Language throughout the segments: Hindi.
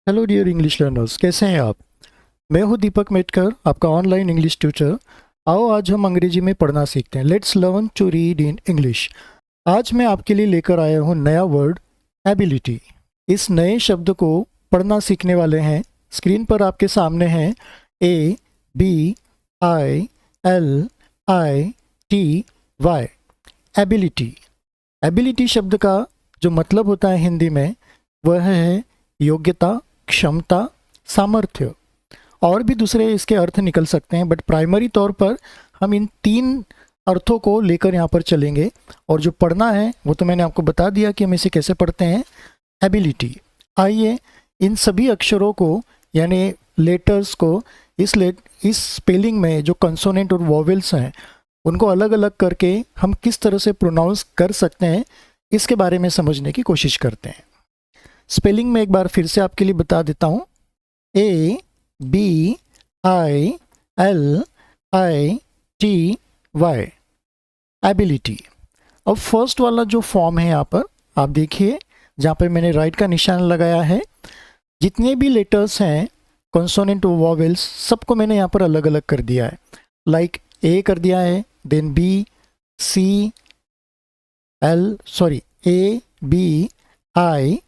हेलो डियर इंग्लिश लर्नर्स, कैसे हैं आप। मैं हूं दीपक मेटकर, आपका ऑनलाइन इंग्लिश ट्यूटर। आओ आज हम अंग्रेजी में पढ़ना सीखते हैं। Let's learn to read in English. आज मैं आपके लिए लेकर आया हूं नया वर्ड, एबिलिटी। इस नए शब्द को पढ़ना सीखने वाले हैं। स्क्रीन पर आपके सामने हैं ABILITY, एबिलिटी। एबिलिटी शब्द का जो मतलब होता है हिंदी में, वह है योग्यता, क्षमता, सामर्थ्य। और भी दूसरे इसके अर्थ निकल सकते हैं, बट प्राइमरी तौर पर हम इन तीन अर्थों को लेकर यहाँ पर चलेंगे। और जो पढ़ना है वो तो मैंने आपको बता दिया कि हम इसे कैसे पढ़ते हैं, एबिलिटी। आइए इन सभी अक्षरों को यानी लेटर्स को इस स्पेलिंग में जो कंसोनेंट और वॉवेल्स हैं उनको अलग अलग करके हम किस तरह से प्रोनाउंस कर सकते हैं, इसके बारे में समझने की कोशिश करते हैं। स्पेलिंग में एक बार फिर से आपके लिए बता देता हूँ। ABILITY, ability. अब फर्स्ट वाला जो फॉर्म है यहाँ पर आप देखिए, जहाँ पर मैंने राइट का निशान लगाया है, जितने भी लेटर्स हैं कॉन्सोनेंट और वॉवेल्स सबको मैंने यहाँ पर अलग अलग कर दिया है। लाइक ए कर दिया है, देन बी, सी, एल, सॉरी ABILITY।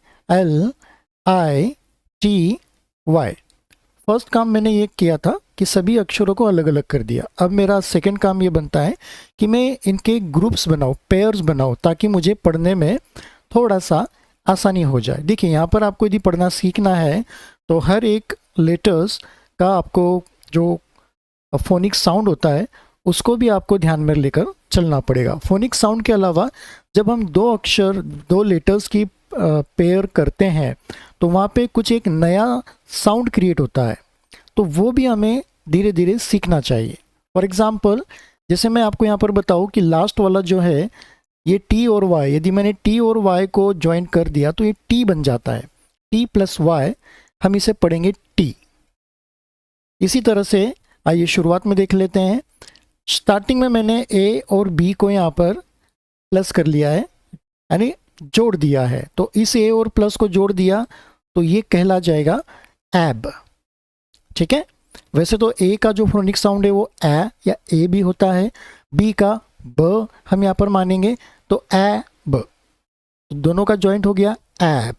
फर्स्ट काम मैंने ये किया था कि सभी अक्षरों को अलग अलग कर दिया। अब मेरा सेकंड काम ये बनता है कि मैं इनके ग्रुप्स बनाऊँ, पेयर्स बनाऊँ, ताकि मुझे पढ़ने में थोड़ा सा आसानी हो जाए। देखिए यहाँ पर आपको यदि पढ़ना सीखना है तो हर एक लेटर्स का आपको जो फोनिक साउंड होता है उसको भी आपको ध्यान में लेकर चलना पड़ेगा। फोनिक साउंड के अलावा जब हम दो लेटर्स की पेयर करते हैं तो वहाँ पे कुछ एक नया साउंड क्रिएट होता है, तो वो भी हमें धीरे धीरे सीखना चाहिए। फॉर एग्जांपल, जैसे मैं आपको यहाँ पर बताऊँ कि लास्ट वाला जो है ये टी और वाई, यदि मैंने टी और वाई को ज्वाइन कर दिया तो ये टी बन जाता है। टी प्लस वाई, हम इसे पढ़ेंगे टी। इसी तरह से आइए शुरुआत में देख लेते हैं। स्टार्टिंग में मैंने ए और बी को यहाँ पर प्लस कर लिया है, यानी जोड़ दिया है। तो इस ए और प्लस को जोड़ दिया तो ये कहला जाएगा एब। ठीक है। वैसे तो ए का जो फोनिक साउंड है वो ए या ए भी होता है, बी का ब हम यहाँ पर मानेंगे, तो ए ब, दोनों का जॉइंट हो गया एब।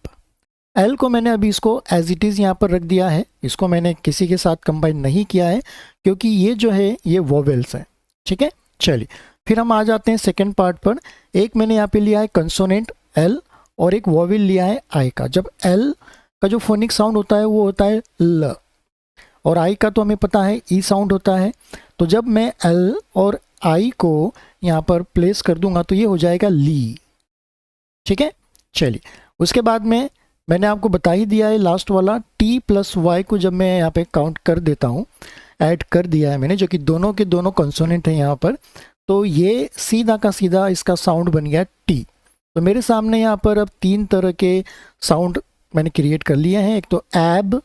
एल को मैंने अभी इसको एज इट इज़ यहाँ पर रख दिया है, इसको मैंने किसी के साथ कंबाइन नहीं किया है क्योंकि ये जो है ये वोवेल्स हैं। ठीक है। चलिए फिर हम आ जाते हैं सेकेंड पार्ट पर। एक मैंने यहाँ पे लिया है कंसोनेंट एल और एक वोवेल लिया है आई का। जब एल का जो फोनिक साउंड होता है वो होता है ल, और आई का तो हमें पता है ई साउंड होता है। तो जब मैं एल और आई को यहाँ पर प्लेस कर दूंगा तो ये हो जाएगा ली। ठीक है। चलिए उसके बाद में मैंने आपको बता ही दिया है लास्ट वाला टी प्लस वाई को जब मैं यहाँ पे काउंट कर देता हूँ, ऐड कर दिया है मैंने, जो कि दोनों के दोनों कंसोनेंट हैं यहाँ पर, तो ये सीधा का सीधा इसका साउंड बन गया टी। तो मेरे सामने यहाँ पर अब तीन तरह के साउंड मैंने क्रिएट कर लिए हैं। एक तो एब,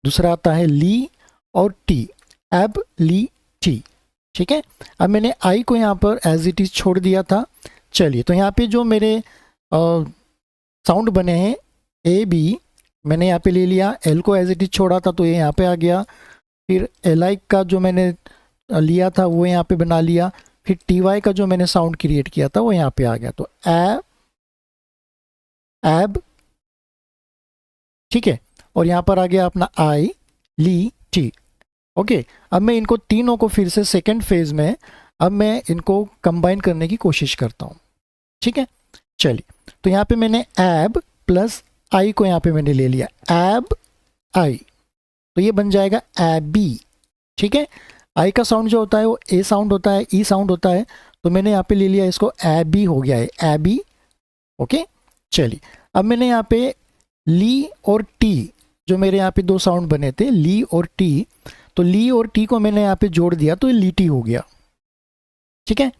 दूसरा आता है ली और टी, एब ली टी। ठीक है। अब मैंने आई को यहाँ पर एज इट इज़ छोड़ दिया था। चलिए तो यहाँ पे जो मेरे साउंड बने हैं ए बी, मैंने यहाँ पे ले लिया, एल को एज इट इज छोड़ा था तो ये यहाँ पे आ गया। फिर एल आई का जो मैंने लिया था वो यहाँ पे बना लिया। फिर टी वाई का जो मैंने साउंड क्रिएट किया था वो यहाँ पे आ गया, तो एब। ठीक है। और यहाँ पर आ गया अपना आई ली टी। ओके। अब मैं इनको तीनों को फिर से सेकेंड फेज में अब मैं इनको कंबाइन करने की कोशिश करता हूँ। ठीक है। चलिए तो यहाँ पे मैंने एब प्लस आई को यहाँ पे मैंने ले लिया, एब आई, तो ये बन जाएगा एबी। ठीक है। आई का साउंड जो होता है वो ए साउंड होता है, ई साउंड होता है, तो मैंने यहाँ पे ले लिया इसको, एबी हो गया है, एबी। ओके। चलिए अब मैंने यहाँ पे ली और टी, जो मेरे यहाँ पे दो साउंड बने थे ली और टी, तो ली और टी को मैंने यहाँ पे जोड़ दिया तो ये लीटी हो गया। ठीक है।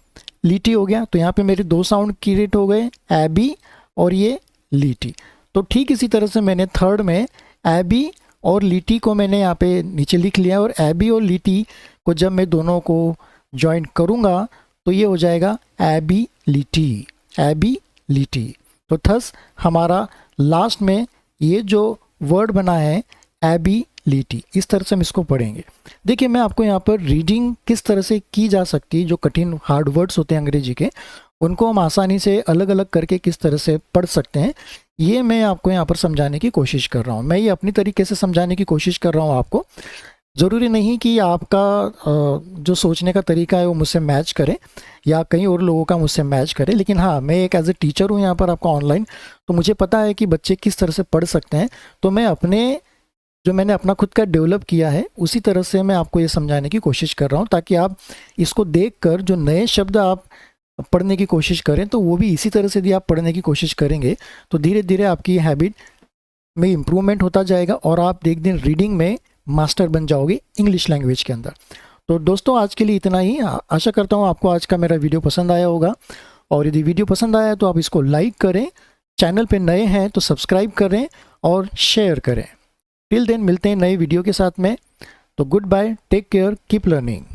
लीटी हो गया, तो यहाँ पे मेरे दो साउंड क्रिएट हो गए, एबी और ये लीटी। तो ठीक इसी तरह से मैंने थर्ड में एबी और लीटी को मैंने यहाँ पे नीचे लिख लिया, और एबी और लीटी को जब मैं दोनों को ज्वाइन करूँगा तो ये हो जाएगा एबी लीटी, एबी लीटी। तो थस हमारा लास्ट में ये जो वर्ड बना है एबिलिटी, इस तरह से हम इसको पढ़ेंगे। देखिए मैं आपको यहाँ पर रीडिंग किस तरह से की जा सकती है, जो कठिन हार्ड वर्ड्स होते हैं अंग्रेजी के, उनको हम आसानी से अलग अलग करके किस तरह से पढ़ सकते हैं, ये मैं आपको यहाँ पर समझाने की कोशिश कर रहा हूँ। मैं ये अपनी तरीके से समझाने की कोशिश कर रहा हूँ आपको। ज़रूरी नहीं कि आपका जो सोचने का तरीका है वो मुझसे मैच करे या कई और लोगों का मुझसे मैच करे, लेकिन हाँ मैं एक एज ए टीचर हूँ यहाँ पर आपका ऑनलाइन, तो मुझे पता है कि बच्चे किस तरह से पढ़ सकते हैं। तो मैं मैंने अपना खुद का डेवलप किया है उसी तरह से मैं आपको ये समझाने की कोशिश कर रहा हूँ, ताकि आप इसको देखकर जो नए शब्द आप पढ़ने की कोशिश करें तो वो भी इसी तरह से यदि आप पढ़ने की कोशिश करेंगे तो धीरे धीरे आपकी हैबिट में इम्प्रूवमेंट होता जाएगा और आप एक दिन रीडिंग में मास्टर बन जाओगे इंग्लिश लैंग्वेज के अंदर। तो दोस्तों आज के लिए इतना ही। आशा करता हूँ आपको आज का मेरा वीडियो पसंद आया होगा, और यदि वीडियो पसंद आया तो आप इसको लाइक करें, चैनल पे नए हैं तो सब्सक्राइब करें और शेयर करें। टिल देन मिलते हैं नए वीडियो के साथ में। तो good bye, take care, keep learning.